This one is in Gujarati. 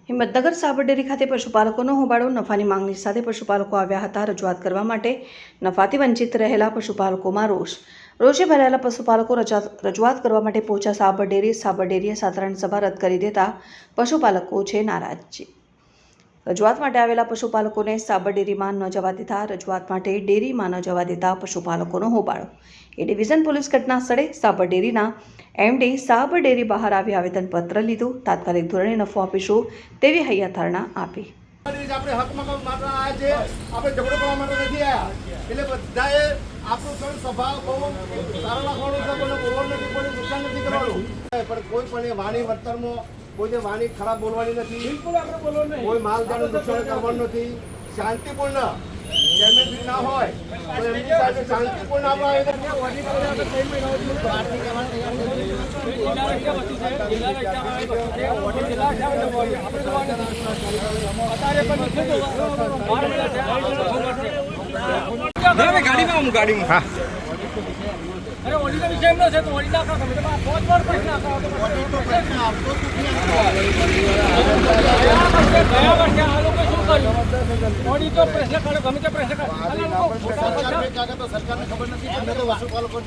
હિંમતનગર સાબર ડેરી ખાતે પશુપાલકોનો હોબાળો નફાની માંગણી સાથે પશુપાલકો આવ્યા હતા રજૂઆત કરવા માટે નફાથી વંચિત રહેલા પશુપાલકોમાં રોષે ભરાયેલા પશુપાલકો રજૂઆત કરવા માટે પહોંચ્યા સાબર ડેરીએ સાધારણ સભા રદ કરી દેતા પશુપાલકો છે નારાજ। રજૂઆત માટે આવેલા પશુપાલકોને સાબર ડેરીમાં ન જવા દેતા રજૂઆત માટે ડેરીમાં ન જવા દેતા પશુપાલકોનો હોબાળો। એ ડિવિઝન પોલીસ ઘટના સ્થળે સાબર ડેરીના એમડી સાબર ડેરી બહાર આવી આવેદનપત્ર લીધું। તાત્કાલિક ધોરણે નફો આપીશું તેવી હૈયાધારણા આપી। આપણે હકમાં માત્ર આ છે, આપણે ઝઘડો કરવા માટે નથી આવ્યા। એટલે બધાએ આપણું પણ સ્વભાવ બહુ સારો રાખવાનો છે, કોઈને બોલવાનું નથી, કોઈને નુકસાન નથી કરવાનું, પણ કોઈ પણ વાણી વર્તનમાં કોઈને વાણી ખરાબ બોલવાની નથી, બિલકુલ આપણે બોલવાનું નહીં, કોઈ માલ જાણું નુકસાન કરવાનું નથી, શાંતિપૂર્ણ જેમ ના હોય તો એમની સાથે શાંતિપૂર્ણ गाड़ी में हाँ अरे ओली का विषय में से तो ओली का बहुत बार प्रश्न आता है ओली तो प्रश्न करे गમે તે प्रश्न કરે सरकार ने खबर नहीं,